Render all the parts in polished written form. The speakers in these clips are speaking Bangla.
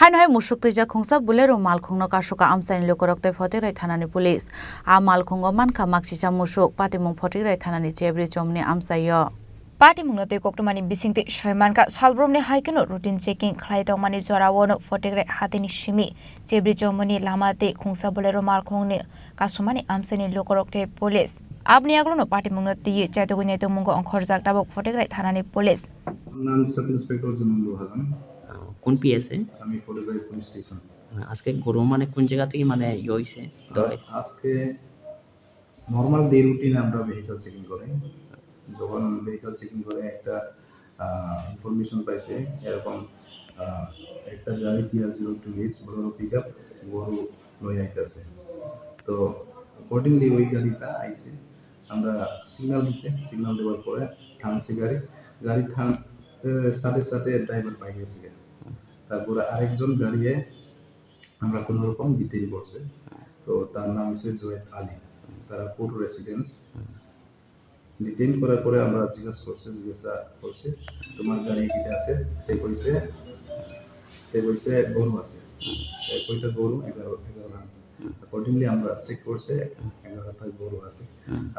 Hainhai Mwswk Twijak Khungsa Bolero Malkhung no Kasukha Amchaini Lukurok tei Fatikroy Thanani Police a Malkhung o manka maksisa Mwswk patimung Fatikroy Thanani chebri chomni amchaio Patimung no tei koktomani bisingte soimanka salbromni haikeno routine checking khlaidong mani jorawono Fatikroy hatini simi chebri chomni lamate Khungsa Bolero Malkhung ni kasumani Amchaini Lukurok tei Police Abni aglono patimung no tei chaitoguni tongmungo Khorang tabok Fatikroy Thanani Police নাম সাব ইন্সপেক্টর জুনুল হাসান কোন পিএসএ আমি ফটিকরাই পুলিশ স্টেশন আজকে গরু মানে কোন জায়গা থেকে মানে হইছে আজকে নরমাল ডে রুটিনে আমরা ভেহিকল চেকিং করি যখন ভেহিকল চেকিং করে একটা ইনফরমেশন পাইছে এরকম একটা গাড়ি TR02H বড় পিকআপ গরু লয়ে আইতাছে তো অ্যাকর্ডিংলি ওই গাড়িটা আইছে আমরা সিগন্যাল দিছে সিগন্যাল দেওয়ার পরে থামছে গাড়ি সাথে সাথে ড্রাইভার পাই গেছে তারপরে আরেকজন গাড়িয়ে আমরা কোন রকম ডিটেইল করছে তো তার নাম হচ্ছে জয়েদ আলী তারা পুর রেসিডেন্স ডিটেইল করার পরে আমরা জিজ্ঞাসা করছে তোমার গাড়ি কিটা আছে তে কইছে গরু আছে কয়টা গরু 11 না অ্যাকর্ডিংলি আমরা চেক করছে 11টা গরু আছে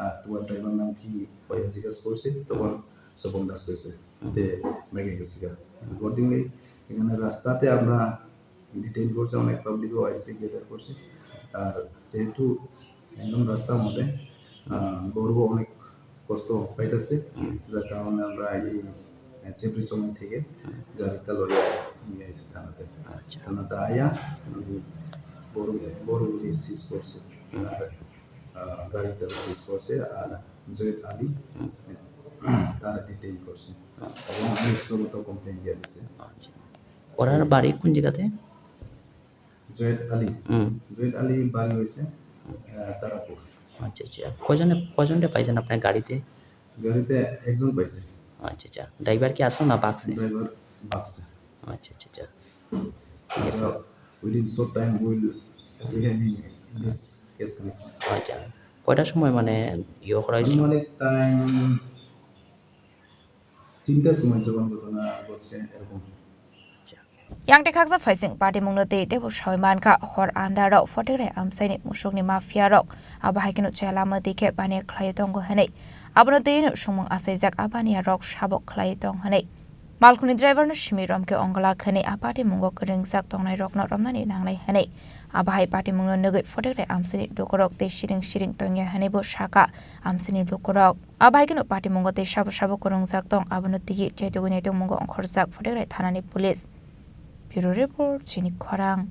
আর তোমার ড্রাইভার নাম কি পরে জিজ্ঞাসা করছে তখন সবন দাস কইছে তে মেগে গেছে অ্যাকর্ডিংলি এখানে রাস্তাতে আমরা ডিটেইল করতে অনেক পাবলিকও আইসে গ্রেটার করছে আর যেহেতু একদম রাস্তার মধ্যে গরু অনেক কষ্ট পাইতেছে যার কারণে আমরা এই চেপড়ি চমন থেকে গাড়িটা লইয়া নিয়ে আসি থানাতে আয়া গরু সিজ করছে আর গাড়িটা সিজ করছে আর জয়েদ আলী তারা ডিটেইল করছে এবং পুলিশকে কমপ্লেইন দিয়ে দিছে ওরার বাড়ি কোন জায়গাতে জয়েদ আলী বাড়ি হয়েছে তারাপুর আচ্ছা কজনে পাইছেন আপনার গাড়িতে একজন পাইছে আচ্ছা ড্রাইভার কি আসলো না বাক্সে ড্রাইভার বাক্সে আচ্ছা ঠিক আছে উইদিন শর্ট টাইম উইল রিহেভিং দিস কেস কানেকশন আচ্ছা কয়টার সময় মানে করা হয়েছিল মানে টাইম 3টার সময় যখন ঘটনা ঘটছে এরকম Yang tekaksa faising patimung no tei tebo soimanka hor andarok Fatikroy Amchaini Mwswk ni mafia rok abahaikeno chelama dike bani khlaitong go hanei abono tei no sumung asaijak abani rok sabok khlaitong hanei Malkhungni driver no shimirom ke ongla khane apatimung go kringjak tongnai rok no romnani nangnai hanei abahai patimung no nogoi Fatikroy Amchaini Lukurok tei siring tongya hanei bo saka Amchaini Lukurok abahaikeno patimung go tei sabo korongjak tong abono tei chaitoguni tongmungo Khorang Fatikroy Thanani Police Bureau Report Chini Khorang